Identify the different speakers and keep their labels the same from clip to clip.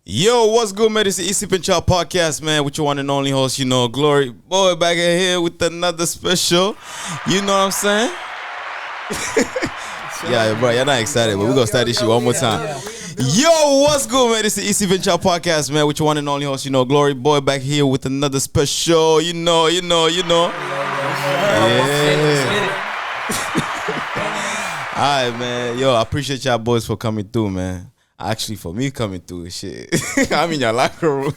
Speaker 1: Yo, what's good, man? It's the Easy Pinch Out Podcast, man, with your one and only host, Glory. Boy, back in here with another special. You know what I'm saying? Yeah, bro, you're not excited, but we're going to start this shit one more time. Yo, what's good, man? It's the Easy Pinch Out Podcast, man, with your one and only host, Glory. Boy, back here with another special. You know. Yeah. All right, man. Yo, I appreciate y'all boys for coming through, man. Actually, for me coming through, shit. I'm in your locker room.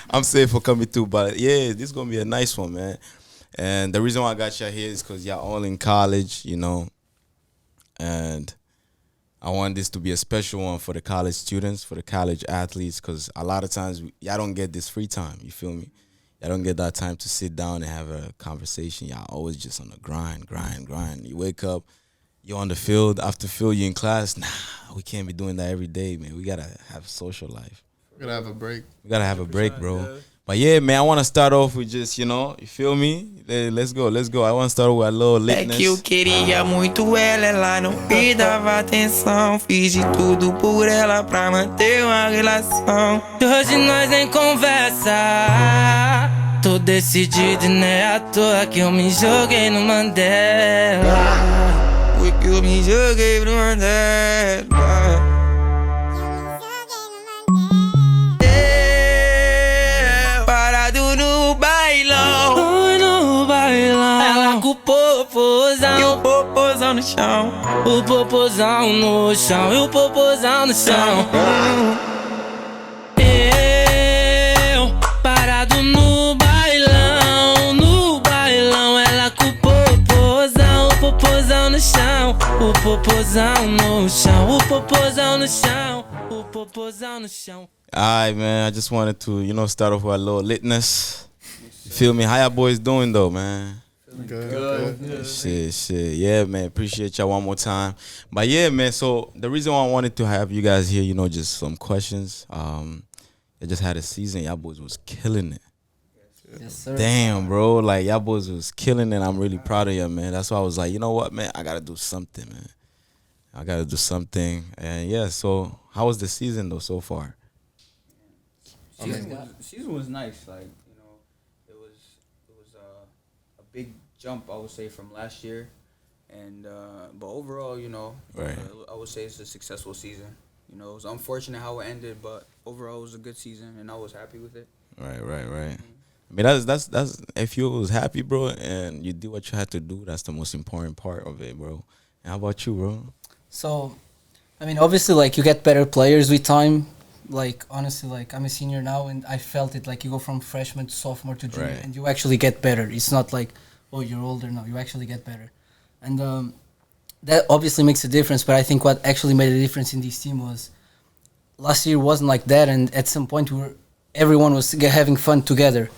Speaker 1: I'm saying for coming through, but yeah, this is going to be a nice one, man. And the reason why I got y'all here is because y'all all in college, and I want this to be a special one for the college students, for the college athletes, because a lot of times y'all don't get this free time, you feel me? Y'all don't get that time to sit down and have a conversation. Y'all always just on the grind. You wake up, you're on the field. After field, you're in class. Nah, we can't be doing that every day, man. We got to have a social life.
Speaker 2: We gotta have a break.
Speaker 1: We got to have a break, bro. Yeah. But yeah, man, I want to start off with just, you feel me? Let's go. I want to start with a little litness.
Speaker 3: É que eu queria muito ela não me dava atenção. Fiz de tudo por ela pra manter uma relação. Hoje nós nem conversa. Tô decidido e não é à toa que eu me joguei no Mandela. Foi que eu me joguei no Mandela. Parado no bailão. No bailão. Ela com o popozão e o popozão no chão. O popozão no chão e o popozão no chão. Eu parado no bailão. No bailão. Ela com o popozão no chão. O popozão no chão. O popozão no chão. O popozão no chão.
Speaker 1: Alright, man, I just wanted to, start off with a little litness. You feel me? How y'all boys doing, though, man?
Speaker 2: Good.
Speaker 1: Shit. Yeah, man, appreciate y'all one more time. But yeah, man, so the reason why I wanted to have you guys here, just some questions. I just had a season. Y'all boys was killing it.
Speaker 4: Yes, sir.
Speaker 1: Damn, bro. Like, y'all boys was killing it. I'm really proud of you, man. That's why I was like, you know what, man? I got to do something, man. And yeah, so how was the season, though, so far?
Speaker 4: Season was nice. Like, it was a big jump, I would say, from last year, and but overall,
Speaker 1: right.
Speaker 4: I would say it's a successful season. It was unfortunate how it ended, but overall it was a good season, and I was happy with it.
Speaker 1: Right. I mean, that's if you was happy, bro, and you do what you had to do, that's the most important part of it, bro. And how about you, bro?
Speaker 5: So, I mean, obviously, like, you get better players with time. Like, honestly, like, I'm a senior now, and I felt it. Like, you go from freshman to sophomore to junior,
Speaker 1: right.
Speaker 5: and you actually get better. It's not like, oh, you're older now. You actually get better. And that obviously makes a difference, but I think what actually made a difference in this team was last year wasn't like that, and at some point everyone was having fun together,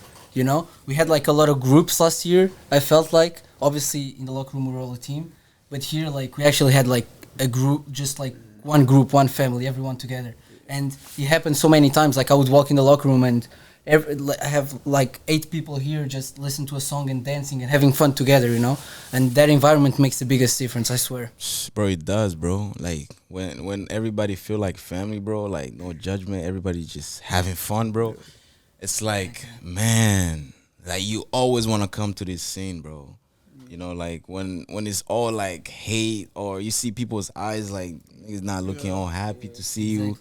Speaker 5: We had, like, a lot of groups last year, I felt like. Obviously, in the locker room, we were all a team. But here, like, we actually had, like, a group, just, like, one group, one family, everyone together. And it happened so many times. Like, I would walk in the locker room and I have like 8 people here just listen to a song and dancing and having fun together, And that environment makes the biggest difference, I swear.
Speaker 1: Bro, it does, bro. Like, when everybody feel like family, bro, like, no judgment, everybody just having fun, bro. It's like, man, like, you always want to come to this scene, bro. Like, when it's all, like, hate or you see people's eyes, like, niggas not looking all happy to see you.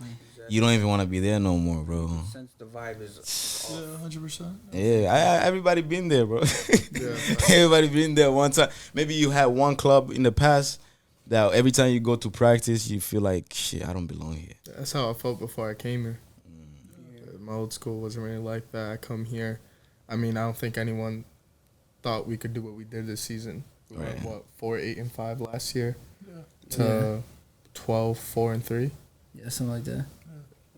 Speaker 1: You don't even want to be there no more, bro.
Speaker 4: Since the vibe is off.
Speaker 2: 100%.
Speaker 1: Yeah, everybody been there, bro. Everybody been there one time. Maybe you had one club in the past that every time you go to practice, you feel like, shit, I don't belong here.
Speaker 2: That's how I felt before I came here. My old school wasn't really like that. I come here. I mean, I don't think anyone thought we could do what we did this season. We went, 4-8-5 last year to 12-4-3.
Speaker 5: Yeah, something like that.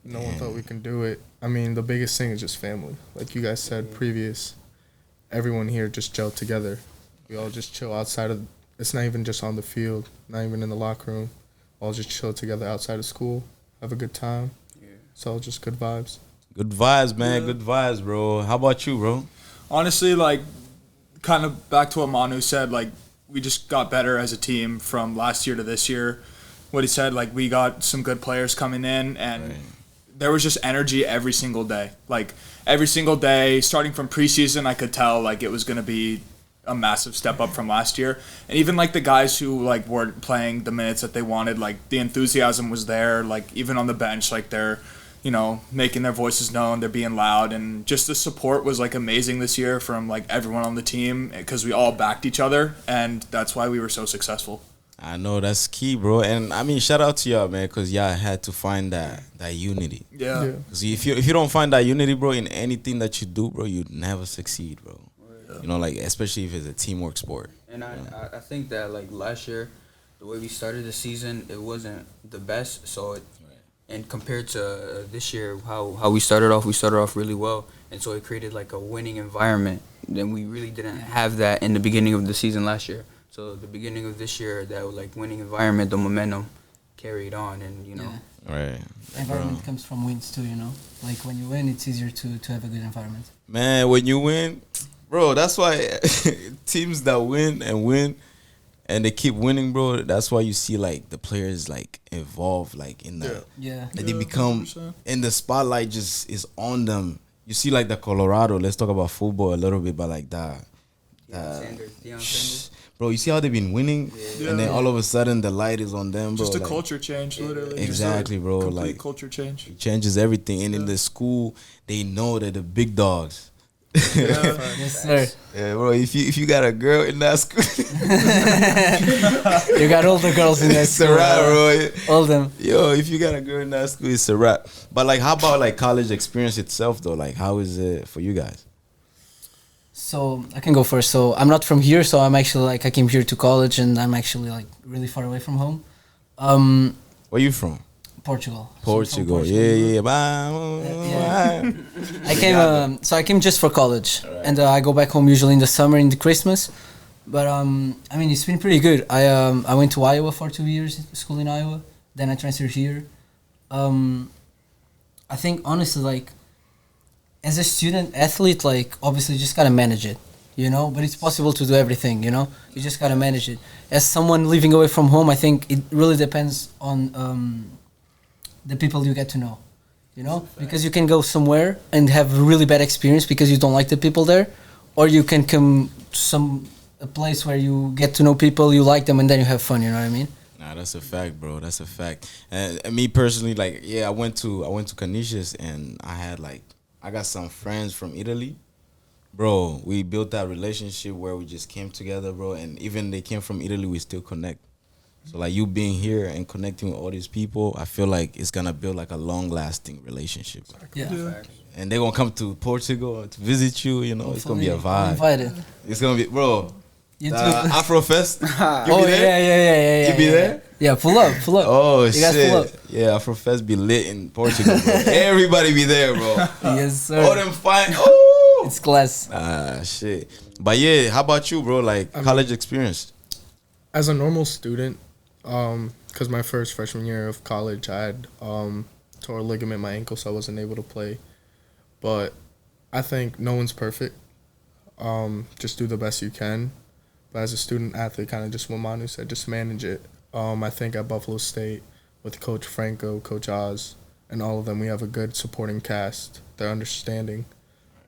Speaker 2: No one thought we can do it. I mean, the biggest thing is just family. Like you guys said previous, everyone here just gelled together. We all just chill outside of, it's not even just on the field, not even in the locker room. All just chill together outside of school, have a good time. Yeah. It's all just good vibes.
Speaker 1: Good vibes, man. Yeah. Good vibes, bro. How about you, bro?
Speaker 6: Honestly, like, kind of back to what Manu said, like, we just got better as a team from last year to this year. what he said. Like, we got some good players coming in, and there was just energy every single day. Like, every single day, starting from preseason, I could tell, like, it was going to be a massive step up from last year. And even, like, the guys who, like, weren't playing the minutes that they wanted, like, the enthusiasm was there. Like, even on the bench, like, they're, you know, making their voices known, they're being loud, and just the support was, like, amazing this year from, like, everyone on the team, because we all backed each other, and that's why we were so successful.
Speaker 1: I know that's key, bro. And I mean, shout out to y'all, man, because y'all had to find that unity.
Speaker 6: Yeah.
Speaker 1: Because if you don't find that unity, bro, in anything that you do, bro, you'd never succeed, bro. Yeah. You know, like, especially if it's a teamwork sport.
Speaker 4: And I think that, like, last year, the way we started the season, it wasn't the best. So, and compared to this year, how we started off really well. And so it created, like, a winning environment. Then we really didn't have that in the beginning of the season last year. So the beginning of this year, that, like, winning environment, the momentum carried on, and, you know.
Speaker 1: Right.
Speaker 5: The environment comes from wins too, you know. Like, when you win, it's easier to have a good environment.
Speaker 1: Man, when you win, bro, that's why teams that win and they keep winning, bro, that's why you see, like, the players, like, evolve, like, in the like, they become 100%. In the spotlight just is on them. You see, like, the Colorado, let's talk about football a little bit, but, like, Deion Sanders. Bro, you see how they've been winning, and then all of a sudden the light is on them, bro.
Speaker 6: Just a
Speaker 1: like,
Speaker 6: culture change, literally.
Speaker 1: Exactly, bro.
Speaker 6: Complete
Speaker 1: like,
Speaker 6: culture change.
Speaker 1: It changes everything, and in the school, they know that the big dogs.
Speaker 5: Yes, sir.
Speaker 1: Yeah, bro. If you got a girl in that school,
Speaker 5: you got all the girls in that school.
Speaker 1: It's a wrap, bro.
Speaker 5: All them.
Speaker 1: Yo, if you got a girl in that school, it's a wrap. But, like, how about, like, college experience itself, though? Like, how is it for you guys?
Speaker 5: So I can go first. So I'm not from here, so I'm actually, like, I came here to college, and I'm actually, like, really far away from home.
Speaker 1: Where you from?
Speaker 5: Portugal.
Speaker 1: Portugal.
Speaker 5: Yeah. I came. So I came just for college, and I go back home usually in the summer, in the Christmas. But I mean, it's been pretty good. I went to Iowa for 2 years, school in Iowa. Then I transferred here. I think honestly, like, as a student athlete, like, obviously you just gotta manage it, you know. But it's possible to do everything, you know. You just gotta manage it. As someone living away from home, I think it really depends on the people you get to know, you know. Because you can go somewhere and have a really bad experience because you don't like the people there, or you can come to a place where you get to know people, you like them, and then you have fun. You know what I mean?
Speaker 1: Nah, that's a fact, bro. That's a fact. And me personally, like, I went to Canisius, and I got some friends from Italy. Bro, we built that relationship where we just came together, bro. And even they came from Italy, we still connect. So, like, you being here and connecting with all these people, I feel like it's going to build, like, a long-lasting relationship.
Speaker 5: Yeah.
Speaker 1: And they're going to come to Portugal to visit you, you know. It's going to be a vibe.
Speaker 5: Invited.
Speaker 1: It's going to be, bro,
Speaker 5: You too.
Speaker 1: Afrofest.
Speaker 5: Oh, yeah.
Speaker 1: You be there?
Speaker 5: Yeah, pull up.
Speaker 1: Oh,
Speaker 5: you guys
Speaker 1: shit.
Speaker 5: pull up.
Speaker 1: Yeah, Afrofest be lit in Portugal, bro. Everybody be there, bro.
Speaker 5: Yes, sir.
Speaker 1: All them fine. Oh!
Speaker 5: It's class.
Speaker 1: Shit. But, yeah, how about you, bro? Like, college experience?
Speaker 2: As a normal student, because my first freshman year of college, I had tore a ligament in my ankle, so I wasn't able to play. But I think no one's perfect. Just do the best you can. But as a student athlete, kind of just what Manu said, just manage it. I think at Buffalo State, with Coach Franco, Coach Oz, and all of them, we have a good supporting cast. They're understanding.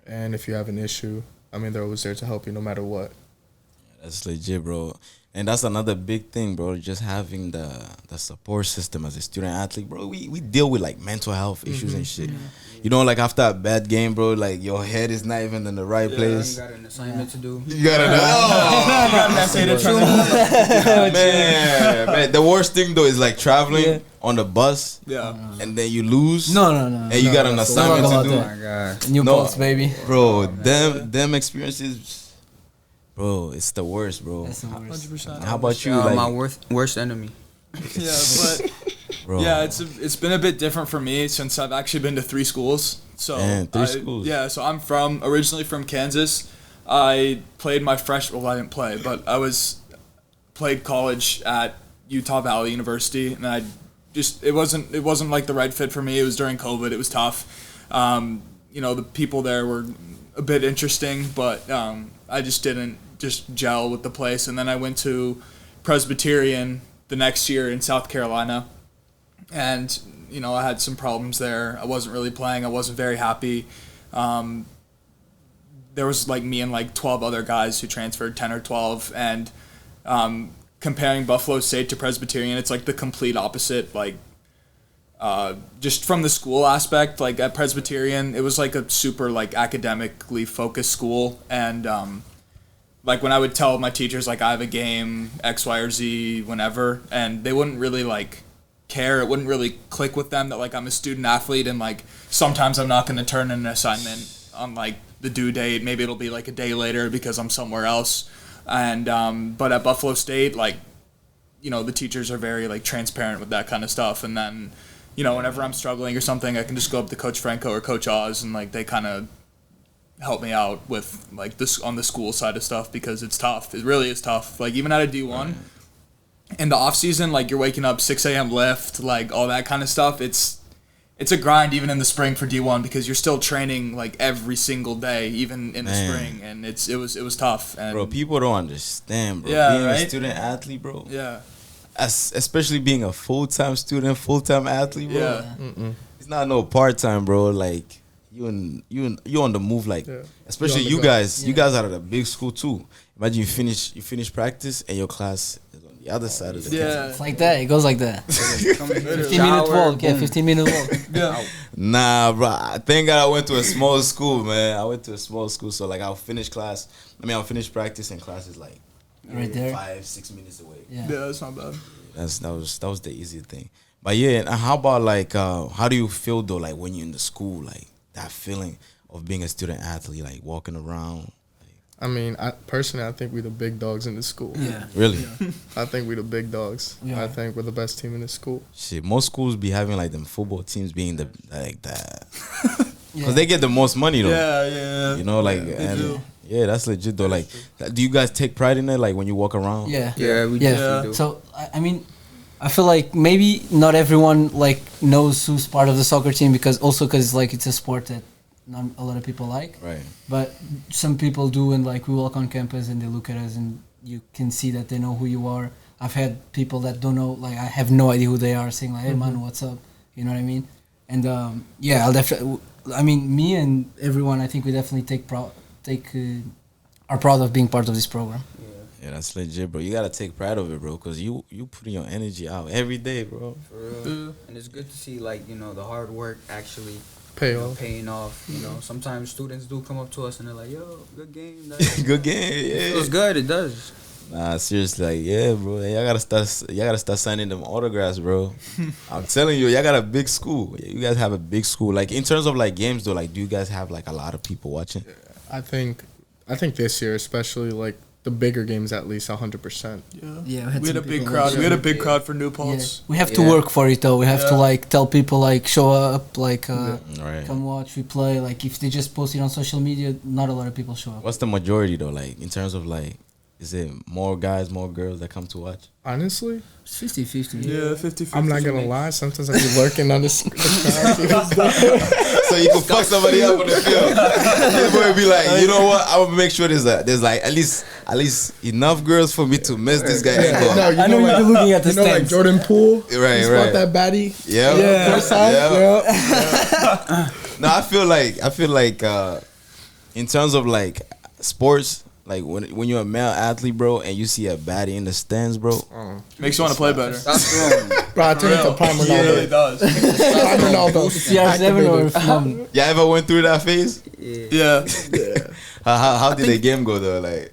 Speaker 2: And if you have an issue, I mean, they're always there to help you no matter what.
Speaker 1: That's legit, bro. And that's another big thing, bro, just having the support system as a student athlete, bro. We deal with, like, mental health issues and shit. You know, like, after a bad game, bro, like, your head is not even in the right place.
Speaker 4: You got an assignment to do.
Speaker 1: You gotta know. Man, the worst thing, though, is, like, traveling on the bus.
Speaker 6: Yeah.
Speaker 1: And then you lose.
Speaker 5: No.
Speaker 1: And you got an assignment to do.
Speaker 4: Oh my god.
Speaker 5: New bolts, baby.
Speaker 1: Bro, them experiences, bro, it's the worst, bro.
Speaker 5: That's the worst.
Speaker 6: 100%.
Speaker 1: How about you? Like,
Speaker 4: My worst enemy.
Speaker 6: Yeah, but
Speaker 1: bro.
Speaker 6: yeah, it's been a bit different for me since I've actually been to 3 schools. So
Speaker 1: Man, 3 schools.
Speaker 6: Yeah, so I'm originally from Kansas. I played my freshman. Well, I didn't play, but played college at Utah Valley University, and it wasn't like the right fit for me. It was during COVID. It was tough. You know, the people there were a bit interesting, but I just didn't gel with the place. And then I went to Presbyterian the next year in South Carolina, and I had some problems there. I wasn't really playing. I wasn't very happy. There was like me and like 12 other guys who transferred, 10 or 12, and comparing Buffalo State to Presbyterian, it's like the complete opposite. Like just from the school aspect, like at Presbyterian, it was like a super like academically focused school, and like when I would tell my teachers like I have a game X, Y, or Z whenever, and they wouldn't really like care. It wouldn't really click with them that like I'm a student athlete, and like sometimes I'm not going to turn in an assignment on like the due date. Maybe it'll be like a day later because I'm somewhere else. And but at Buffalo State, like the teachers are very like transparent with that kind of stuff, and then whenever I'm struggling or something, I can just go up to Coach Franco or Coach Oz, and like they kind of help me out with like this on the school side of stuff, because it's tough. It really is tough. Like even at a D1, in the off season, like you're waking up 6 a.m. lift, like all that kind of stuff. It's a grind even in the spring for D1, because you're still training like every single day, even in the spring, and it was tough. And
Speaker 1: bro, people don't understand, bro.
Speaker 6: Yeah,
Speaker 1: being
Speaker 6: right?
Speaker 1: a student athlete, bro.
Speaker 6: Yeah.
Speaker 1: Especially being a full-time student, full-time athlete, bro.
Speaker 6: Yeah.
Speaker 1: It's not no part-time, bro. Like you on the move, like especially
Speaker 2: You on
Speaker 1: you
Speaker 2: the go.
Speaker 1: guys. You guys are at a big school too. Imagine you finish practice and your class is on the other side of the campus.
Speaker 6: Yeah.
Speaker 5: It's like that. It goes like that. 15-minute walk. Yeah, 15-minute walk.
Speaker 6: Yeah.
Speaker 1: Nah, bro. Thank God I went to a small school, man. I went to a small school, so like I'll finish practice, and class is like
Speaker 5: Right there.
Speaker 1: 5-6 minutes away.
Speaker 5: Yeah.
Speaker 6: Yeah, that's not bad.
Speaker 1: That was the easy thing. But yeah, and how about like how do you feel though, like when you're in the school, like that feeling of being a student athlete, like walking around?
Speaker 2: I mean, personally, I think we're the big dogs in the school.
Speaker 5: Yeah.
Speaker 1: Really?
Speaker 2: I think we're the big dogs.
Speaker 5: Yeah.
Speaker 2: I think we're the best team in the school.
Speaker 1: Shit, most schools be having like them football teams being the like that,
Speaker 5: Yeah.
Speaker 1: cause they get the most money though.
Speaker 6: Yeah.
Speaker 1: You know, like and yeah, that's legit though. Like, do you guys take pride in it? Like when you walk around?
Speaker 5: Yeah.
Speaker 4: Yeah, we
Speaker 5: Yeah.
Speaker 4: definitely do.
Speaker 5: So I mean, I feel like maybe not everyone like knows who's part of the soccer team, because like it's a sport that not a lot of people like.
Speaker 1: Right.
Speaker 5: But some people do, and like we walk on campus and they look at us and you can see that they know who you are. I've had people that don't know, like I have no idea who they are, saying like, "Hey man, what's up?" You know what I mean? And yeah, I'll definitely. I mean, me and everyone, I think we definitely are proud of being part of this program.
Speaker 1: Yeah, that's legit, bro. You gotta take pride of it, bro, cause you putting your energy out every day, bro.
Speaker 4: For real. And it's good to see like the hard work actually paying off. Sometimes students do come up to us and they're like, "Yo, good game."
Speaker 1: Good game.
Speaker 4: It
Speaker 1: Yeah.
Speaker 4: feels good. It does.
Speaker 1: Nah, seriously, like, yeah, bro. Y'all gotta start signing them autographs, bro. I'm telling you, y'all got a big school. You guys have a big school. Like in terms of like games though, like do you guys have like a lot of people watching?
Speaker 2: I think this year, especially like the bigger games, at least 100%.
Speaker 5: Yeah,
Speaker 6: We had a
Speaker 5: some
Speaker 6: big
Speaker 5: people
Speaker 6: crowd.
Speaker 5: watch
Speaker 6: We had a
Speaker 5: it.
Speaker 6: big crowd for New
Speaker 5: Yeah.
Speaker 6: Paltz.
Speaker 5: We have to
Speaker 4: Yeah.
Speaker 5: work for it though. We have to
Speaker 6: Yeah.
Speaker 5: like tell people like show up, like
Speaker 1: Right.
Speaker 5: come watch, we play. Like if they just post it on social media, not a lot of people show up.
Speaker 1: What's the majority though? Like in terms of like, is it more guys, more girls that come to watch?
Speaker 2: Honestly,
Speaker 5: It's 50-50.
Speaker 6: Yeah, 50-50.
Speaker 2: I'm not gonna lie. Sometimes I be lurking on the crowd.
Speaker 1: So you can fuck somebody up on the field. This boy be like, you know what? I will make sure there's like at least enough girls for me to miss this guy. angle.
Speaker 2: No,
Speaker 5: I know you're looking at the
Speaker 2: you know, like
Speaker 5: stands.
Speaker 2: Jordan Poole.
Speaker 1: Right,
Speaker 2: He
Speaker 1: right.
Speaker 2: spot that baddie.
Speaker 1: Yeah.
Speaker 2: First time.
Speaker 1: Yeah.
Speaker 2: Yeah.
Speaker 1: No, I feel like in terms of like sports, like when you're a male athlete, bro, and you see a baddie in the stands, bro.
Speaker 6: Makes you want to play better.
Speaker 4: Stop throwing.
Speaker 2: Bro, I turn into Prime
Speaker 6: It really
Speaker 2: Ronaldo.
Speaker 6: does.
Speaker 2: Prime Ronaldo.
Speaker 5: CR7 or
Speaker 2: Activated.
Speaker 1: Y'all ever went through that phase?
Speaker 6: Yeah.
Speaker 1: How did the game go though? Like,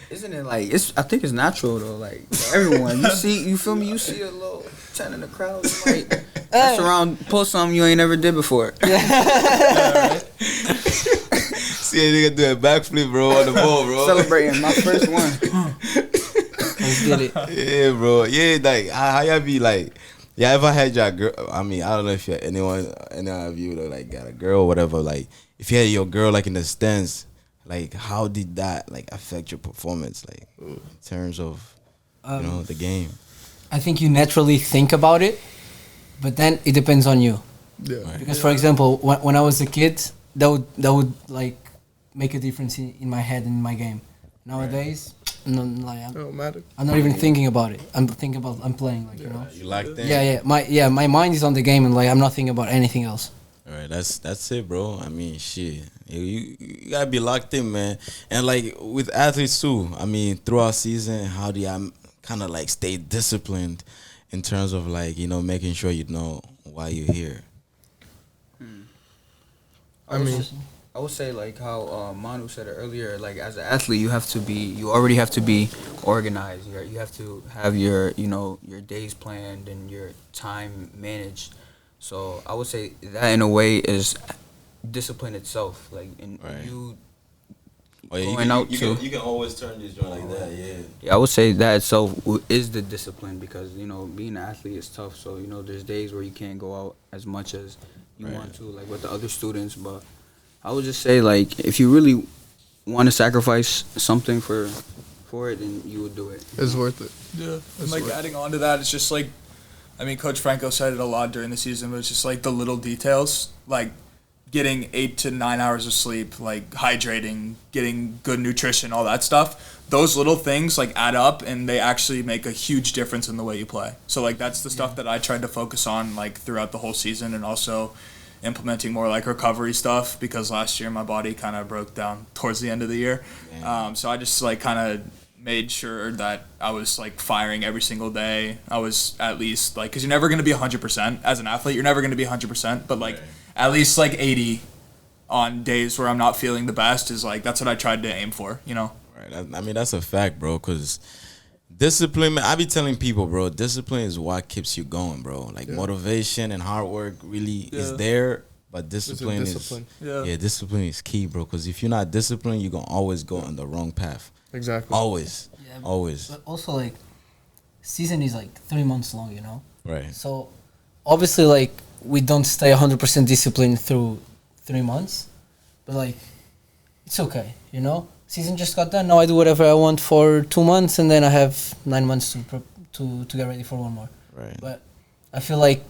Speaker 4: Isn't it like I think it's natural though. Like for everyone, you feel me? You see a little 10 in the crowd, you like mess around, pull something you ain't never did before.
Speaker 1: see a nigga do a backflip, bro, on the ball, bro.
Speaker 4: Celebrating my first one.
Speaker 5: Let's get it.
Speaker 1: Yeah, bro. Yeah, like how y'all be like? Yeah, ever had your girl? I mean, I don't know if any of you like got a girl or whatever. Like, if you had your girl like in the stands, like how did that like affect your performance, like in terms of the game?
Speaker 5: I think you naturally think about it, but then it depends on you.
Speaker 2: Yeah.
Speaker 5: Because for example, when I was a kid, that would like make a difference in my head and in my game. Nowadays, No,
Speaker 2: It don't matter.
Speaker 5: I'm not even thinking about it. I'm thinking about I'm playing, like, you know.
Speaker 1: You locked in.
Speaker 5: My mind is on the game, and like I'm not thinking about anything else.
Speaker 1: All right, that's it, bro. I mean, shit, you gotta be locked in, man. And like with athletes too. I mean, throughout season, how do you kind of like stay disciplined in terms of like making sure you know why you're here?
Speaker 4: I would say like how Manu said it earlier. Like as an athlete, you already have to be organized. You have to have your your days planned and your time managed. So I would say that in a way is discipline itself. Like
Speaker 1: Right.
Speaker 4: you
Speaker 1: You can always turn this joint like that, yeah.
Speaker 4: Yeah, I would say that itself is the discipline because being an athlete is tough. So there's days where you can't go out as much as you want to, like with the other students. But I would just say like if you really want to sacrifice something for it, then you would do it.
Speaker 2: It's worth it.
Speaker 6: Yeah, and like adding on to that, it's just like, I mean, Coach Franco said it a lot during the season, but it's just like the little details, like getting 8 to 9 hours of sleep, like hydrating, getting good nutrition, all that stuff. Those little things like add up, and they actually make a huge difference in the way you play. So like that's the stuff that I tried to focus on like throughout the whole season, and also implementing more like recovery stuff because last year my body kind of broke down towards the end of the year. So I just like kind of made sure that I was like firing every single day. I was at least like, because you're never going to be 100% as an athlete. You're never going to be 100%, but like at least like 80 on days where I'm not feeling the best is like, that's what I tried to aim for,
Speaker 1: Right. I mean, that's a fact, bro, because discipline, man, I be telling people, bro, discipline is what keeps you going, bro. Like motivation and hard work really is there, but discipline is discipline is key, bro, because if you're not disciplined, you're going to always go on the wrong path.
Speaker 2: Exactly.
Speaker 1: Always.
Speaker 5: Yeah,
Speaker 1: Always.
Speaker 5: But also, like, season is like 3 months long,
Speaker 1: Right.
Speaker 5: So obviously, like, we don't stay 100% disciplined through 3 months, but like, it's okay, Season just got done. Now I do whatever I want for 2 months, and then I have 9 months to get ready for one more.
Speaker 1: Right.
Speaker 5: But I feel like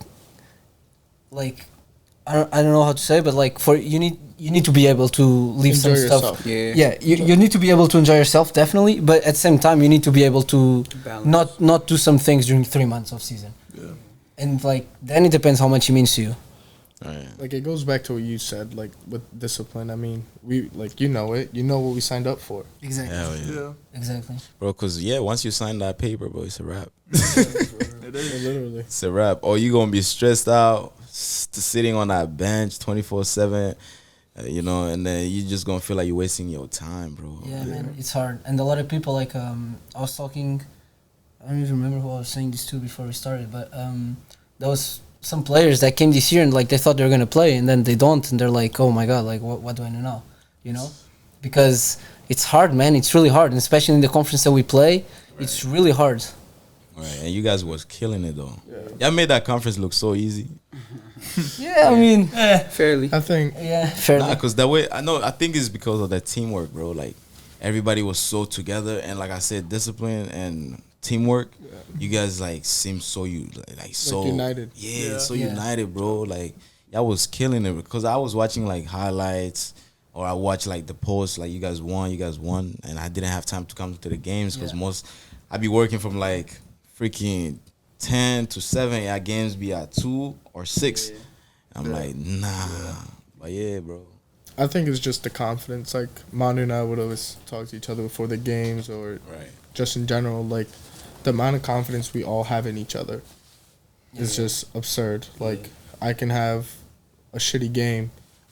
Speaker 5: I don't know how to say, but like you need to be able to leave
Speaker 2: Enjoy
Speaker 5: some
Speaker 2: yourself.
Speaker 5: stuff. Yeah, you need to be able to enjoy yourself definitely, but at the same time you need to be able to
Speaker 4: Balance.
Speaker 5: not do some things during 3 months of season.
Speaker 6: Yeah.
Speaker 5: And like then it depends how much it means to you.
Speaker 1: Right.
Speaker 2: Like it goes back to what you said, like with discipline. I mean, we like you know what we signed up for.
Speaker 5: Exactly.
Speaker 1: Hell yeah.
Speaker 5: Exactly.
Speaker 1: Bro, because, once you sign that paper, bro, it's a wrap.
Speaker 6: It is.
Speaker 2: Literally.
Speaker 1: It's a wrap. Or you going to be stressed out, sitting on that bench 24/7, and then you just going to feel like you're wasting your time, bro.
Speaker 5: Yeah, man, it's hard. And a lot of people, like, I was talking, I don't even remember who I was saying this to before we started, but there was some players that came this year and, like, they thought they were going to play, and then they don't, and they're like, oh, my God, like, what do I know now? Because it's hard, man. It's really hard, and especially in the conference that we play, it's really hard.
Speaker 1: Right. And you guys was killing it, though. Y'all made that conference look so easy.
Speaker 5: Yeah, I mean,
Speaker 4: Fairly.
Speaker 2: I think
Speaker 5: yeah, fairly.
Speaker 1: Nah, because that way, I think it's because of that teamwork, bro. Like, everybody was so together, and like I said, discipline and teamwork. You guys like seem so so
Speaker 2: united.
Speaker 1: Yeah, so
Speaker 5: Yeah.
Speaker 1: united, bro. Like y'all was killing it because I was watching like highlights or I watched like the posts like you guys won, and I didn't have time to come to the games because I be working from like freaking 10 to 7. Yeah, games be at 2 or 6. I'm like nah, but yeah, bro.
Speaker 2: I think it's just the confidence. Like Manu and I would always talk to each other before the games or
Speaker 1: Right.
Speaker 2: just in general. Like the amount of confidence we all have in each other is just absurd. Like I can have a shitty game,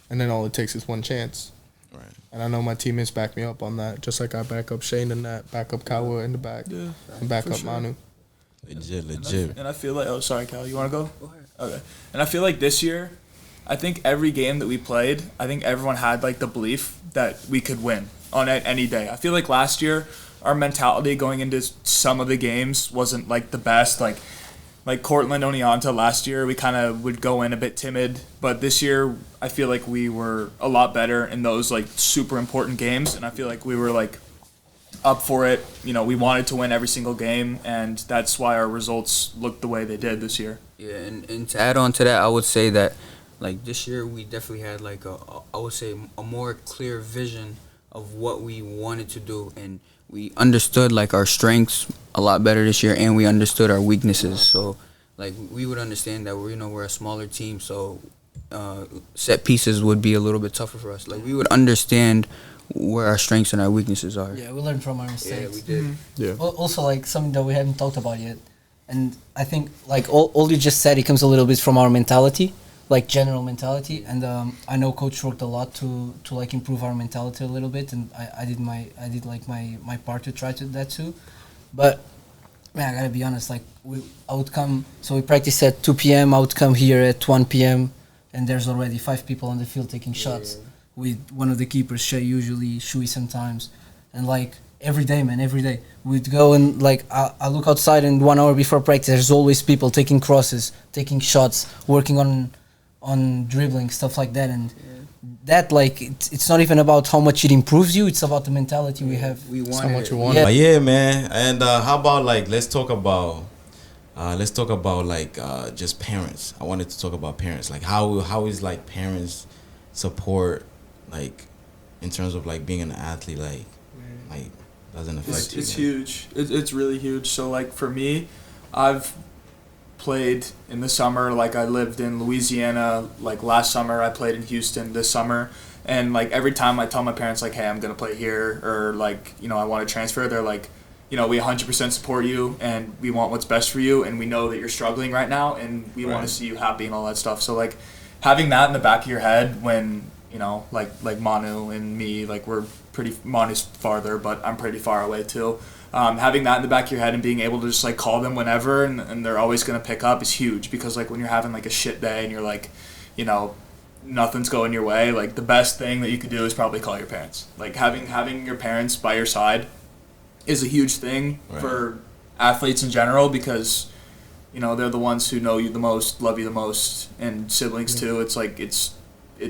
Speaker 2: and then all it takes is one chance.
Speaker 1: Right.
Speaker 2: And I know my teammates back me up on that. Just like I back up Shane in that, back up Kawa in the back, and back
Speaker 6: for
Speaker 2: up
Speaker 6: sure.
Speaker 2: Manu.
Speaker 1: Legit.
Speaker 6: And I feel like, oh, sorry, Cal, you want to go?
Speaker 4: Go ahead.
Speaker 6: Okay. And I feel like this year, I think every game that we played, I think everyone had like the belief that we could win on any day. I feel like last year, our mentality going into some of the games wasn't like the best. Like Cortland Oneonta last year, we kind of would go in a bit timid. But this year, I feel like we were a lot better in those like super important games. And I feel like we were like up for it. We wanted to win every single game. And that's why our results looked the way they did this year.
Speaker 4: Yeah, and to add on to that, I would say that, like, this year we definitely had, like, I would say a more clear vision of what we wanted to do. And we understood like our strengths a lot better this year, and we understood our weaknesses. So like we would understand that we're a smaller team, so set pieces would be a little bit tougher for us. Like we would understand where our strengths and our weaknesses are.
Speaker 5: Yeah, we learned from our
Speaker 4: Yeah,
Speaker 5: mistakes.
Speaker 4: we did.
Speaker 2: Yeah.
Speaker 5: Also, like something that we haven't talked about yet, and I think like all you just said, it comes a little bit from our mentality, like general mentality. And I know Coach worked a lot to like improve our mentality a little bit, and I did my part to try to that too. But man, I gotta be honest, like I would come, so we practice at 2 p.m. I would come here at 1 p.m. and there's already 5 people on the field taking shots with one of the keepers, Shay usually, Shui sometimes, and like every day, man, every day we'd go and like I look outside and 1 hour before practice, there's always people taking crosses, taking shots, working on dribbling, stuff like that, and that like it's not even about how much it improves you, it's about the mentality we have.
Speaker 4: We
Speaker 2: It's how
Speaker 4: wanted
Speaker 2: much
Speaker 4: it.
Speaker 2: you want.
Speaker 5: Yeah.
Speaker 1: But yeah, man. And how about like let's talk about like just parents. I wanted to talk about parents. Like how is like parents support like in terms of like being an athlete like doesn't affect you.
Speaker 6: It's huge. It's really huge. So like for me, I've played in the summer. Like I lived in Louisiana. Like last summer, I played in Houston this summer. And like every time I tell my parents like, hey, I'm gonna play here, or like I want to transfer, they're like, we 100% support you, and we want what's best for you, and we know that you're struggling right now, and we want to see you happy and all that stuff. So like having that in the back of your head when like Manu and me, like we're pretty, Manu's farther, but I'm pretty far away too. Having that in the back of your head and being able to just like call them whenever and they're always gonna pick up is huge, because like when you're having like a shit day and you're like, nothing's going your way, like the best thing that you could do is probably call your parents. Like having your parents by your side is a huge thing for athletes in general, because they're the ones who know you the most, love you the most, and siblings too. It's like it's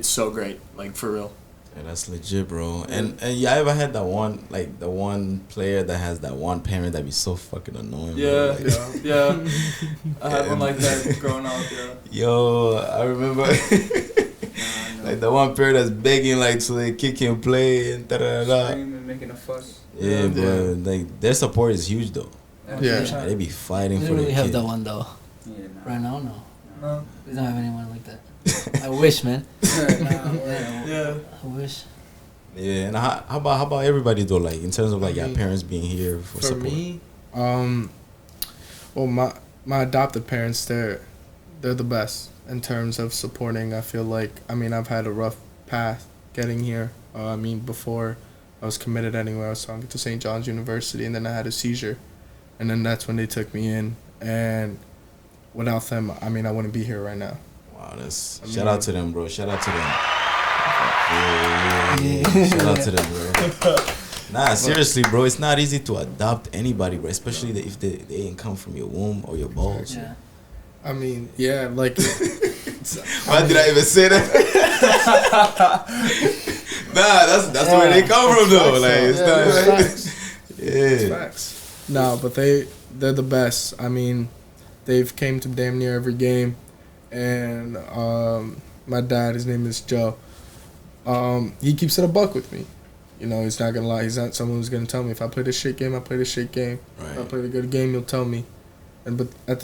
Speaker 6: so great, like for real.
Speaker 1: Yeah, that's legit, bro. And you ever had that one player that has that one parent that be so fucking annoying?
Speaker 6: Yeah,
Speaker 1: bro? Like,
Speaker 6: yeah. I had one like that growing up. Yeah.
Speaker 1: Yo, I remember like the one parent that's begging like so they kick and play and da da da.
Speaker 4: Screaming, making a fuss.
Speaker 1: Yeah, but like their support is huge though.
Speaker 2: Yeah.
Speaker 1: Like, they be fighting
Speaker 5: We
Speaker 1: for
Speaker 5: don't
Speaker 1: their
Speaker 5: really have
Speaker 1: kid.
Speaker 5: that one though.
Speaker 4: Yeah,
Speaker 5: Right now, no.
Speaker 6: No.
Speaker 5: We don't have anyone like that. I wish, man.
Speaker 6: Yeah.
Speaker 5: I wish.
Speaker 1: Yeah, and how about everybody though? Like in terms of like your parents being here for support.
Speaker 2: me, well, my adopted parents, they're the best in terms of supporting. I feel like, I've had a rough path getting here. Before I was committed anywhere, I was talking to St. John's University, and then I had a seizure, and then that's when they took me in. And without them, I wouldn't be here right now.
Speaker 1: Wow, shout out to them, bro. Shout out to them. Yeah. Shout out to them, bro. Nah, seriously, bro. It's not easy to adopt anybody, bro. Especially if they ain't come from your womb or your balls.
Speaker 5: Yeah.
Speaker 2: Like.
Speaker 1: Why did I even say that? Nah, that's where they come from, though. Like, it's not
Speaker 2: It's
Speaker 1: yeah.
Speaker 2: facts. No, but they're the best. They've came to damn near every game, and my dad, his name is Joe. He keeps it a buck with me. He's not gonna lie. He's not someone who's gonna tell me if I played a shit game, I played a shit game.
Speaker 1: Right.
Speaker 2: If I played a good game, he'll tell me. But at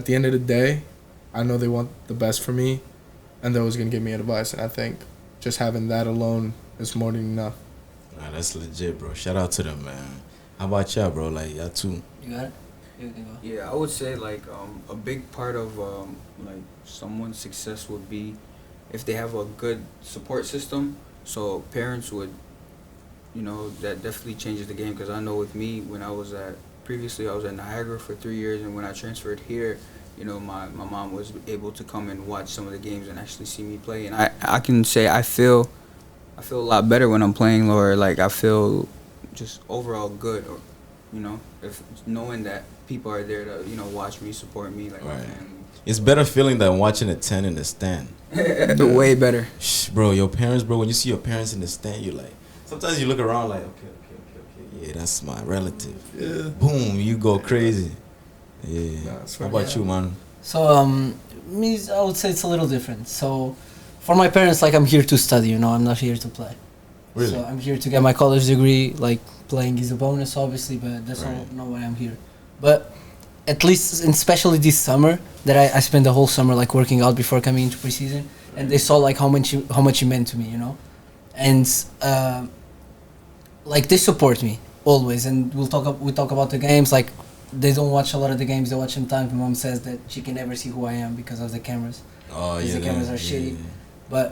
Speaker 2: the end of the day, I know they want the best for me, and they're always gonna give me advice. And I think just having that alone is more than enough.
Speaker 1: Nah, that's legit, bro. Shout out to them, man. How about y'all, bro? Like, y'all too.
Speaker 5: You got it? You can go.
Speaker 4: Yeah, I would say like a big part of like someone's success would be if they have a good support system. So parents would, that definitely changes the game. Because I know with me, when previously I was at Niagara for 3 years, and when I transferred here, my mom was able to come and watch some of the games and actually see me play. And I can say I feel a lot better when I'm playing, or like I feel just overall good, or if knowing that people are there to watch me, support me, like my
Speaker 1: Right.
Speaker 4: family.
Speaker 1: It's better feeling than watching a 10 in the stand.
Speaker 4: Way better.
Speaker 1: Shh, bro, your parents, bro, when you see your parents in the stand, you like, sometimes you look around like, okay, yeah, that's my relative.
Speaker 2: Yeah.
Speaker 1: Boom, you go crazy. Yeah.
Speaker 2: Nah, that's
Speaker 1: How
Speaker 2: right.
Speaker 1: about you, man?
Speaker 5: So, me, I would say it's a little different. So, for my parents, like, I'm here to study, I'm not here to play.
Speaker 1: Really?
Speaker 5: So I'm here to get my college degree. Like playing is a bonus, obviously, but that's not why I'm here. But at least, and especially this summer, that I spent the whole summer like working out before coming into preseason, and they saw like how much it meant to me, you know, and like they support me always, and we talk about the games. Like they don't watch a lot of the games; they watch sometimes. My mom says that she can never see who I am because of the cameras.
Speaker 1: Oh
Speaker 5: Because
Speaker 1: yeah,
Speaker 5: the cameras are shitty.
Speaker 1: yeah.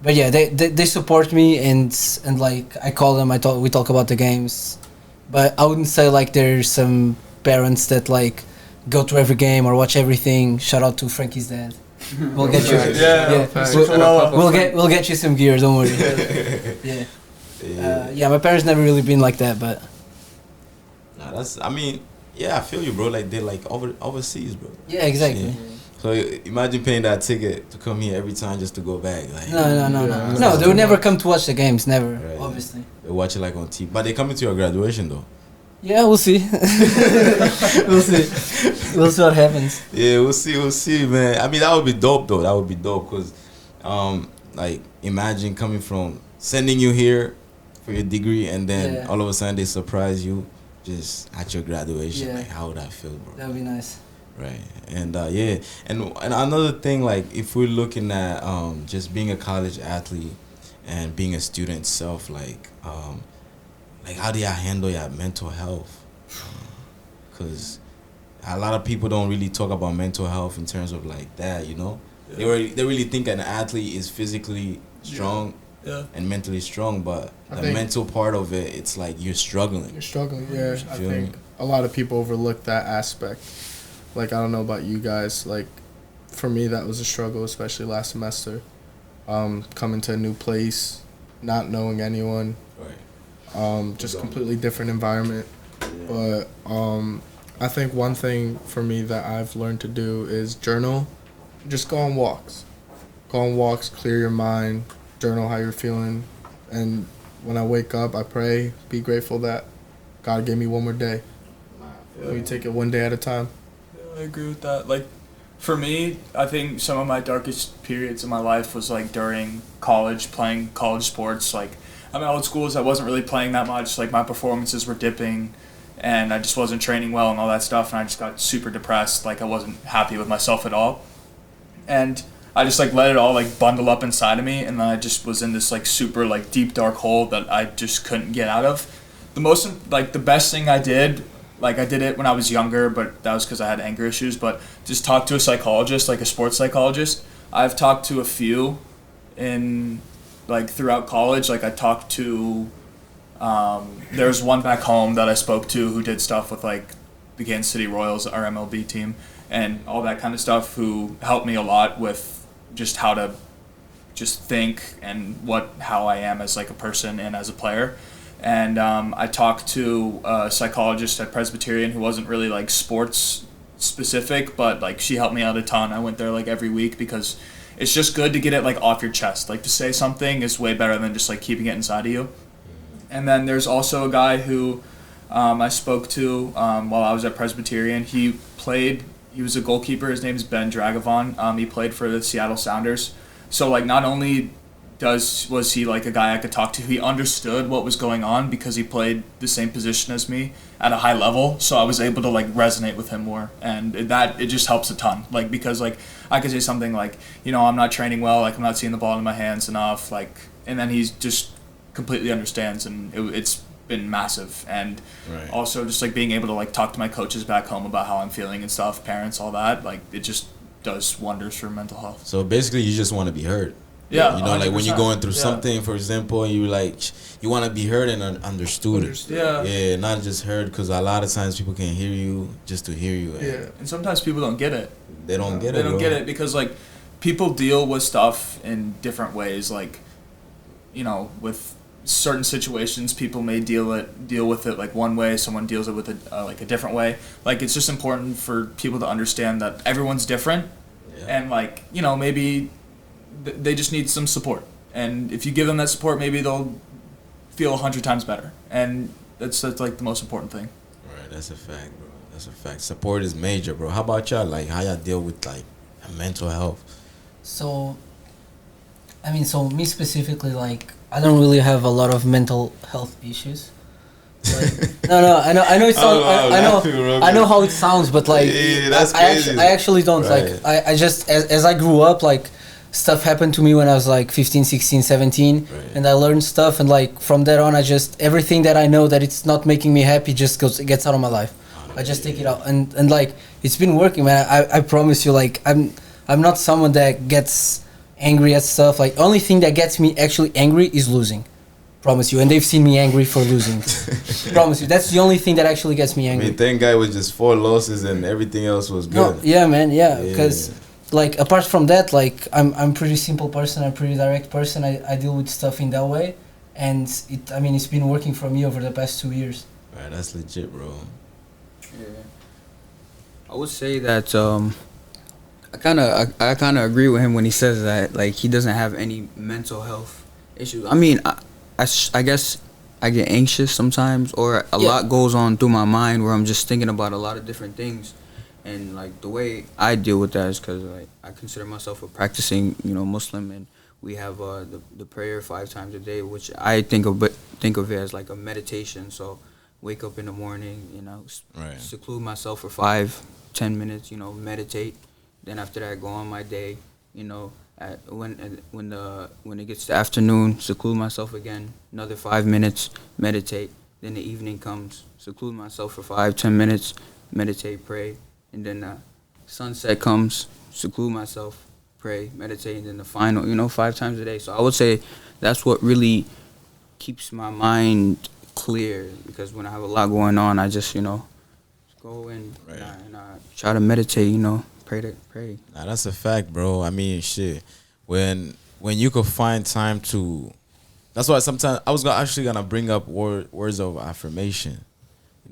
Speaker 5: But yeah, they support me, and like I call them. We talk about the games, but I wouldn't say like there's some parents that like go to every game or watch everything. Shout out to Frankie's dad. We'll get you.
Speaker 2: Facts.
Speaker 5: We'll get you some gear. Don't worry. Yeah. Yeah, my parents never really been like that, but
Speaker 1: Nah, that's. I mean, yeah, I feel you, bro. Like they're like overseas, bro.
Speaker 5: yeah, exactly.
Speaker 1: Yeah. So imagine paying that ticket to come here every time just to go back. Like
Speaker 5: No, they would never come to watch the games. Never,
Speaker 1: Right.
Speaker 5: obviously.
Speaker 1: they watch it like on TV, but they coming to your graduation though.
Speaker 5: Yeah, we'll see. We'll see. We'll see what happens.
Speaker 1: Yeah, we'll see, man. I mean, that would be dope though. That would be dope because, like, imagine coming from sending you here for your degree and then
Speaker 5: Yeah.
Speaker 1: all of a sudden they surprise you just at your graduation.
Speaker 5: Yeah.
Speaker 1: Like, how would that feel, bro?
Speaker 5: That would be nice.
Speaker 1: Right. And yeah, and another thing, like if we're looking at just being a college athlete and being a student itself, like how do y'all handle your mental health? Because a lot of people don't really talk about mental health in terms of like that, you know. They really think an athlete is physically strong
Speaker 6: Yeah.
Speaker 1: and mentally strong, but
Speaker 2: I
Speaker 1: the
Speaker 2: think-
Speaker 1: mental part of it, it's like you're struggling.
Speaker 2: You're struggling, yeah. I
Speaker 1: Feel
Speaker 2: think
Speaker 1: me?
Speaker 2: a lot of people overlook that aspect. Like, I don't know about you guys. Like, for me, that was a struggle, especially last semester. Coming to a new place, not knowing anyone,
Speaker 1: Right.
Speaker 2: just completely different environment. But I think one thing for me that I've learned to do is journal. Just go on walks. Go on walks, clear your mind, journal how you're feeling. And when I wake up, I pray, be grateful that God gave me one more day. We take it one day at a time.
Speaker 6: I agree with that. Like, for me, I think some of my darkest periods in my life was like during college, playing college sports. Like, at my old schools, I wasn't really playing that much. Like, my performances were dipping, and I just wasn't training well and all that stuff. And I just got super depressed. Like, I wasn't happy with myself at all. And I just like let it all like bundle up inside of me, and then I just was in this like super like deep dark hole that I just couldn't get out of. The best thing I did. Like, I did it when I was younger, but that was because I had anger issues. But just talk to a psychologist, like a sports psychologist. I've talked to a few in, like, throughout college. Like, I talked to, there's one back home that I spoke to who did stuff with, like, the Kansas City Royals, our MLB team, and all that kind of stuff, who helped me a lot with just how to just think and how I am as, like, a person and as a player. And I talked to a psychologist at Presbyterian who wasn't really like sports specific, but like she helped me out a ton. I went there like every week because it's just good to get it like off your chest. Like, to say something is way better than just like keeping it inside of you. And then there's also a guy who I spoke to while I was at Presbyterian. He was a goalkeeper. His name is Ben Dragavon. He played for the Seattle Sounders. So like, not only was he like a guy I could talk to, he understood what was going on because he played the same position as me at a high level, so I was able to like resonate with him more, and it just helps a ton. Like, because like I could say something like, you know, I'm not training well, like I'm not seeing the ball in my hands enough, like, and then he's just completely understands, and it's been massive. And
Speaker 1: Right.
Speaker 6: also just like being able to like talk to my coaches back home about how I'm feeling and stuff, parents, all that, like it just does wonders for mental health.
Speaker 1: So basically, you just want to be heard.
Speaker 6: Yeah,
Speaker 1: You know, like when you're
Speaker 6: 100%.
Speaker 1: going through
Speaker 6: Yeah.
Speaker 1: something, for example, and you like, you want to be heard and understood.
Speaker 6: Yeah.
Speaker 1: Yeah, not just heard, because a lot of times people can hear you just to hear you. And
Speaker 2: Yeah.
Speaker 6: And sometimes people don't get it.
Speaker 1: They don't get it.
Speaker 6: They don't
Speaker 1: bro.
Speaker 6: get it because like people deal with stuff in different ways. Like, you know, with certain situations, people may deal with it like one way. Someone deals it with it like a different way. Like, it's just important for people to understand that everyone's different,
Speaker 1: Yeah.
Speaker 6: and like, you know, maybe they just need some support. And if you give them that support, maybe they'll feel 100 times better. And that's like the most important thing.
Speaker 1: Right, that's a fact, bro. That's a fact. Support is major, bro. How about y'all? Like, how y'all deal with like mental health?
Speaker 5: So I mean, so me specifically, like, I don't really have a lot of mental health issues. Like, no, I know it sounds, I know how it sounds, but like,
Speaker 1: that's crazy.
Speaker 5: I actually don't.
Speaker 1: Right.
Speaker 5: Like, I just, as I grew up, like, stuff happened to me when I was like 15, 16, 17,
Speaker 1: Right.
Speaker 5: and I learned stuff, and like, from there on, I just, everything that I know that it's not making me happy just gets out of my life. I just take it out, and like, it's been working, man. I promise you, like, I'm not someone that gets angry at stuff. Like, only thing that gets me actually angry is losing. Promise you. And they've seen me angry for losing. Promise you. That's the only thing that actually gets me
Speaker 1: I
Speaker 5: angry.
Speaker 1: mean, thank God it was just 4 losses and everything else was good.
Speaker 5: No, yeah, man, yeah.
Speaker 1: Yeah.
Speaker 5: Because, like, apart from that, like, I'm pretty simple person. I'm pretty direct person. I deal with stuff in that way. And, it's been working for me over the past 2 years.
Speaker 1: Right, that's legit, bro.
Speaker 4: Yeah. I would say that I kind of agree with him when he says that, like, he doesn't have any mental health issues. I mean, I guess I get anxious sometimes, or a lot goes on through my mind where I'm just thinking about a lot of different things. And like the way I deal with that is because like I consider myself a practicing, Muslim, and we have the prayer 5 times a day, which I think of it as like a meditation. So wake up in the morning,
Speaker 1: Right.
Speaker 4: seclude myself for 5-10 minutes, meditate. Then after that, go on my day, when it gets to afternoon, seclude myself again, another 5 minutes, meditate. Then the evening comes, seclude myself for 5-10 minutes, meditate, pray. And then sunset comes, seclude myself, pray, meditate. And then the final, 5 times a day. So I would say that's what really keeps my mind clear, because when I have a lot going on, I just, go and I try to meditate, pray.
Speaker 1: Nah, that's a fact, bro. I mean, shit. When you could find time to, that's why sometimes I was actually gonna bring up words of affirmation.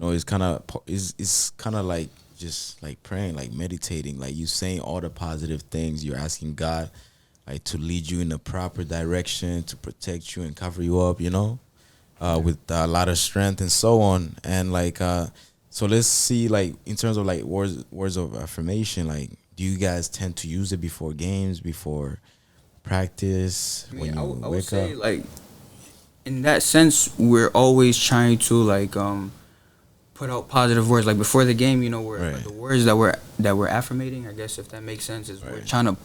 Speaker 1: It's kind of like just like praying, like meditating, like you saying all the positive things. You're asking God, like, to lead you in the proper direction, to protect you and cover you up. With a lot of strength and so on. And like, so let's see, like, in terms of like words of affirmation, like, do you guys tend to use it before games, before practice, when you
Speaker 4: I
Speaker 1: wake
Speaker 4: would say,
Speaker 1: up?
Speaker 4: like, in that sense, we're always trying to like put out positive words. Like before the game,
Speaker 1: Right.
Speaker 4: the words that we're affirmating, I guess, if that makes sense, is we're
Speaker 1: Right.
Speaker 4: trying to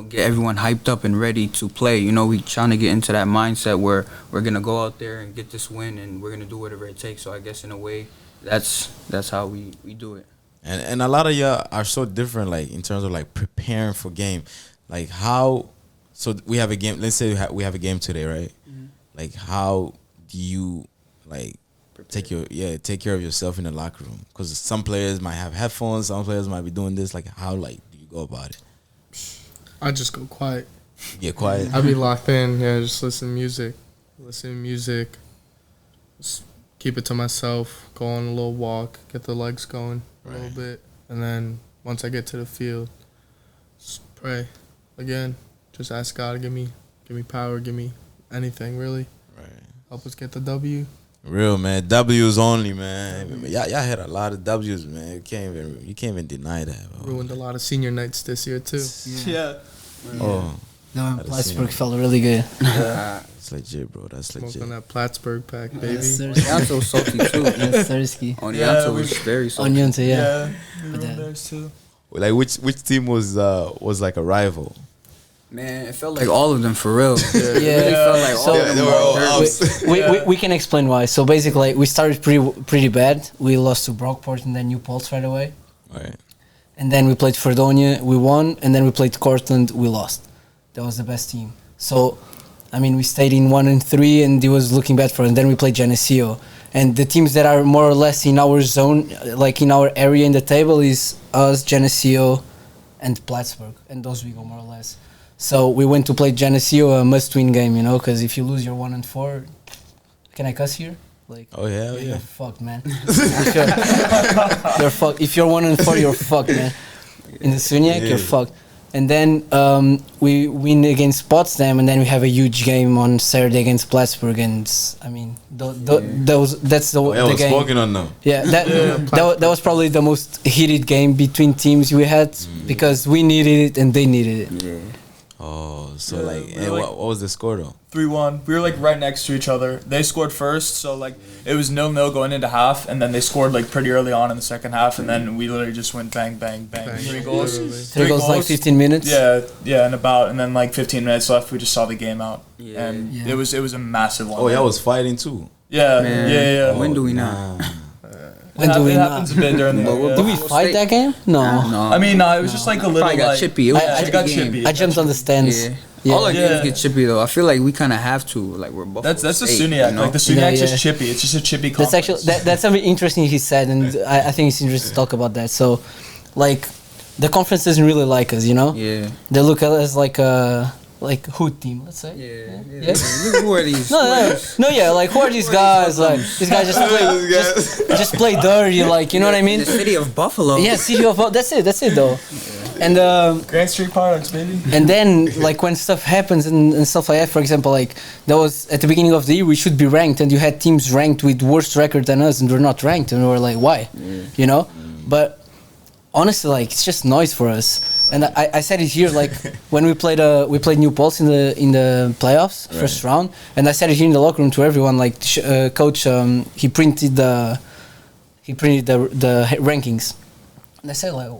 Speaker 4: get everyone hyped up and ready to play. We trying to get into that mindset where we're gonna go out there and get this win, and we're gonna do whatever it takes. So I guess in a way, that's how we do it.
Speaker 1: And a lot of y'all are so different, like, in terms of like preparing for game. Like, how, so we have a game, let's say we have a game today, right?
Speaker 4: Mm-hmm.
Speaker 1: Like, how do you like take care of yourself in the locker room? Because some players might have headphones, some players might be doing this. Like, how, like, do you go about it?
Speaker 2: I just go quiet.
Speaker 1: Get quiet.
Speaker 2: I be locked in. Yeah, just listen to music. Just keep it to myself. Go on a little walk. Get the legs going a little
Speaker 1: Right.
Speaker 2: bit, and then once I get to the field, just pray again. Just ask God to give me power. Give me anything, really.
Speaker 1: Right.
Speaker 2: Help us get the W.
Speaker 1: Real, man. W's only, man. Y'all had a lot of W's, man. You can't even deny that, bro.
Speaker 2: Ruined a lot of senior nights this year too.
Speaker 6: Yeah.
Speaker 1: Oh,
Speaker 5: No,
Speaker 1: I'd have
Speaker 5: Plattsburgh
Speaker 1: seen.
Speaker 5: felt really good.
Speaker 1: it's legit, bro. That's legit.
Speaker 2: Smoking that Plattsburgh pack, baby.
Speaker 5: Yes, sir.
Speaker 4: Onianto salty too.
Speaker 5: Yes, Thursky.
Speaker 4: Onianto was very salty.
Speaker 5: Onion to, yeah.
Speaker 6: We
Speaker 5: But
Speaker 6: were
Speaker 5: then-
Speaker 6: there too.
Speaker 1: Like, which team was like a rival?
Speaker 4: Man, it felt like all of them, for real.
Speaker 5: Yeah.
Speaker 4: It really felt like all
Speaker 5: So-
Speaker 4: of them
Speaker 1: they were
Speaker 4: were
Speaker 1: all
Speaker 4: dirty.
Speaker 1: ups.
Speaker 5: We can explain why. So basically, we started pretty bad. We lost to Brockport and then New Paltz right away.
Speaker 1: Right.
Speaker 5: And then we played Fredonia, we won. And then we played Cortland, we lost. That was the best team. So, we stayed in 1 and 3, and it was looking bad for us. And then we played Geneseo. And the teams that are more or less in our zone, like in our area in the table, is us, Geneseo, and Plattsburgh. And those we go more or less. So we went to play Geneseo, a must-win game, because if you lose, you're 1 and 4. Can I cuss here? Like,
Speaker 1: Oh yeah, oh,
Speaker 5: you're
Speaker 1: yeah.
Speaker 5: fucked, man. You're fucked. If you're 1 and 4, you're fucked, man. In the Suniac,
Speaker 1: Yeah.
Speaker 5: you're fucked. And then we win against Potsdam, and then we have a huge game on Saturday against Plattsburgh, and that's the
Speaker 1: Oh, yeah, I
Speaker 5: the
Speaker 1: was
Speaker 5: game.
Speaker 1: smoking on them.
Speaker 5: Yeah, that was probably the most heated game between teams we had because we needed it and they needed it.
Speaker 4: Yeah.
Speaker 1: Oh, So
Speaker 6: Yeah,
Speaker 1: like,
Speaker 6: we
Speaker 1: and
Speaker 6: were
Speaker 1: what was the score though?
Speaker 6: 3-1. We were like right next to each other. They scored first, so like it was 0-0 going into half, and then they scored like pretty early on in the second half, and then we literally just went bang, bang, bang.
Speaker 2: Bang.
Speaker 6: 3 goals.
Speaker 2: Literally.
Speaker 5: 3 goals like 15 minutes.
Speaker 6: Yeah, and then like 15 minutes left, we just saw the game out,
Speaker 4: Yeah.
Speaker 6: and
Speaker 5: Yeah.
Speaker 6: it was a massive one.
Speaker 1: Oh, y'all was fighting too.
Speaker 6: Yeah,
Speaker 4: Man.
Speaker 6: yeah.
Speaker 4: When do we
Speaker 1: Nah.
Speaker 4: not?
Speaker 5: When do we
Speaker 6: it
Speaker 5: not?
Speaker 6: happens a bit during the
Speaker 4: But
Speaker 6: year.
Speaker 4: we'll-
Speaker 6: Yeah.
Speaker 5: Did we fight that game? No.
Speaker 4: No.
Speaker 6: I mean, no, it was just like a little
Speaker 4: Probably got
Speaker 6: like
Speaker 4: chippy. It was
Speaker 5: I-
Speaker 4: a
Speaker 5: I
Speaker 4: chippy
Speaker 6: got
Speaker 4: game.
Speaker 6: chippy.
Speaker 5: I jumped on the stands.
Speaker 4: Yeah.
Speaker 5: Yeah.
Speaker 4: All our games
Speaker 6: Yeah.
Speaker 4: get chippy though. I feel like we kind of have to. Like we're Buffalo
Speaker 6: That's the
Speaker 4: State,
Speaker 6: Suniac.
Speaker 4: you know?
Speaker 6: Like the Suniac's
Speaker 5: Yeah,
Speaker 6: just chippy. It's just a chippy
Speaker 5: That's
Speaker 6: conference.
Speaker 5: actually that's something interesting he said, and I think it's interesting to talk about that. So, like, the conference doesn't really like us, you know.
Speaker 4: Yeah.
Speaker 5: They look at us like a hood team, let's say.
Speaker 4: Yeah. Who are these?
Speaker 5: No, yeah, like who are these guys? Like these guys just play dirty, like you know what I mean?
Speaker 4: The city of Buffalo.
Speaker 5: Yeah, city of that's it though. And
Speaker 6: Grand Street Pirates, baby.
Speaker 5: and then like when stuff happens and stuff like that, for example, like that was at the beginning of the year we should be ranked, and you had teams ranked with worse record than us, and we're not ranked, and we're like, why? You know? But honestly, like it's just noise for us. And I said it here, like when we played New Paltz in the playoffs, first round, and I said it here in the locker room to everyone, like coach, he printed the rankings, and I said like,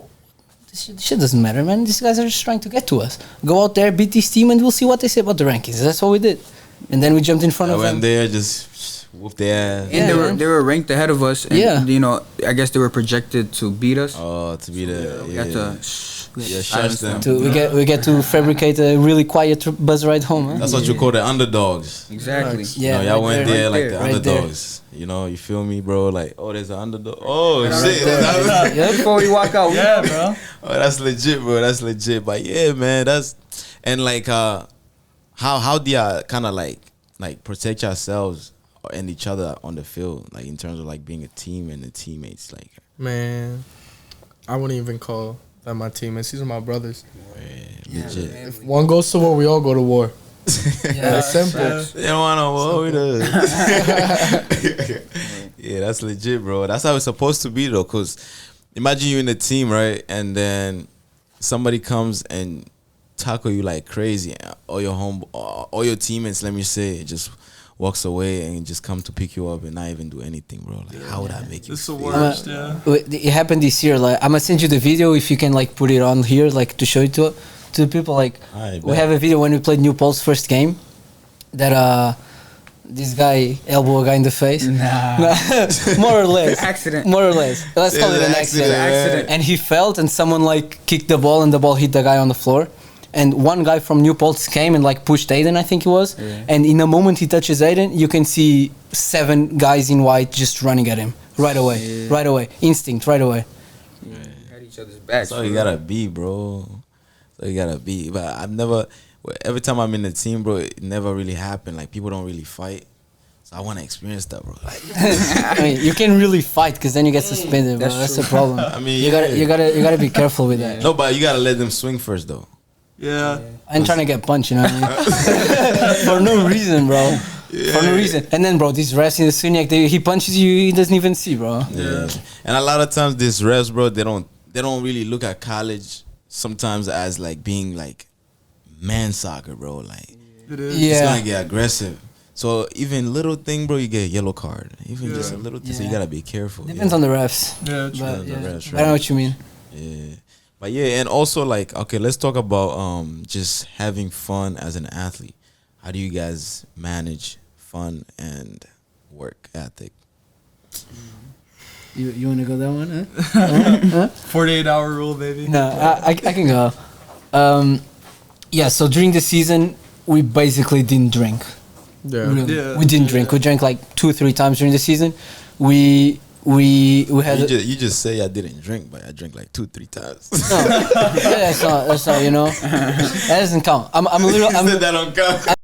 Speaker 5: this shit doesn't matter, man. These guys are just trying to get to us. Go out there, beat this team, and we'll see what they say about the rankings. That's what we did, and then we jumped in front
Speaker 1: I
Speaker 5: of
Speaker 1: went
Speaker 5: them.
Speaker 1: there, just whooped their ass.
Speaker 5: Yeah.
Speaker 4: And they were ranked ahead of us. And,
Speaker 5: Yeah.
Speaker 4: You know, I guess they were projected to beat us.
Speaker 1: Oh, to be the
Speaker 4: We had to
Speaker 1: shush them.
Speaker 5: We get to fabricate a really quiet bus ride home. Huh?
Speaker 1: That's what you call the underdogs.
Speaker 4: Exactly.
Speaker 5: Yeah,
Speaker 1: you know, y'all
Speaker 5: right
Speaker 1: went
Speaker 5: there.
Speaker 1: there like
Speaker 4: Right
Speaker 1: the
Speaker 5: there. Right there.
Speaker 1: underdogs. You know, you feel me, bro? Like, oh, there's an underdog. Oh shit.
Speaker 5: Yeah.
Speaker 4: Before we walk out,
Speaker 6: Yeah, bro.
Speaker 1: Oh, that's legit, bro. That's legit. But yeah, man, that's and like how do you kind of like protect yourselves and each other on the field, like in terms of like being a team and the teammates, like
Speaker 2: Man, I wouldn't even call them my teammates. These are my brothers.
Speaker 1: legit.
Speaker 2: If one goes to war, we all go to war.
Speaker 5: Yeah.
Speaker 2: It's simple.
Speaker 1: They don't want to war with us. Yeah, that's legit, bro. That's how it's supposed to be, though. Cause imagine you in a team, right, and then somebody comes and tackle you like crazy, or all your teammates, let me say, just walks away and just come to pick you up and not even do anything, bro. Like, how would that make you
Speaker 6: It's the
Speaker 1: feel?
Speaker 6: worst, yeah.
Speaker 5: It happened this year. Like I'm gonna send you the video if you can like put it on here, like to show it to the people. Like
Speaker 1: Alright,
Speaker 5: we
Speaker 1: bet.
Speaker 5: have a video when we played New Paltz first game that this guy elbow a guy in the face. More or less.
Speaker 4: Accident.
Speaker 5: More or less. Let's call
Speaker 1: It's
Speaker 5: it an
Speaker 1: an
Speaker 5: accident.
Speaker 1: accident.
Speaker 5: And he felt, and someone like kicked the ball, and the ball hit the guy on the floor. And one guy from New Paltz came and like pushed Aiden, I think it was. And in a moment he touches Aiden, you can see 7 guys in white just running at him right away. Right away. Instinct, right away.
Speaker 4: Had each other's backs.
Speaker 1: That's all you gotta be, bro. That's all you gotta be. But I've never. Every time I'm in the team, bro, it never really happened. Like people don't really fight. So I want to experience that, bro. Like,
Speaker 5: I mean, you can really fight because then you get suspended, bro. That's the problem.
Speaker 1: I mean,
Speaker 5: You gotta be careful with that.
Speaker 1: no, but you gotta let them swing first, though.
Speaker 6: Yeah.
Speaker 5: I ain't trying to get punched, you know what I mean? For no reason, bro. For no reason. And then, bro, these refs in the Suniac, he punches you, he doesn't even see, bro.
Speaker 1: Yeah. And a lot of times these refs, bro, they don't really look at college sometimes as like being like man soccer, bro. Like
Speaker 6: It is.
Speaker 1: it's
Speaker 5: Yeah.
Speaker 1: gonna get aggressive. So even little thing, bro, you get a yellow card. Even just a little thing, so you
Speaker 5: Yeah.
Speaker 1: gotta be careful.
Speaker 5: Depends on the refs.
Speaker 6: Yeah, true.
Speaker 5: But,
Speaker 1: the
Speaker 5: yeah.
Speaker 1: refs,
Speaker 5: I know what you mean.
Speaker 1: Yeah. But yeah, and also like, okay, let's talk about just having fun as an athlete. How do you guys manage fun and work ethic?
Speaker 5: You want to go that one, huh?
Speaker 6: 48-hour rule, baby.
Speaker 5: No, I can go. Yeah, so during the season, we basically didn't drink.
Speaker 2: Yeah.
Speaker 5: Really.
Speaker 6: Yeah.
Speaker 5: We didn't drink. We drank like 2 or 3 times during the season. We had
Speaker 1: You just say I didn't drink, but I drank like 2-3 times.
Speaker 5: no, yeah, that's not, you know, that doesn't count. I'm a little,
Speaker 1: You said that on camera.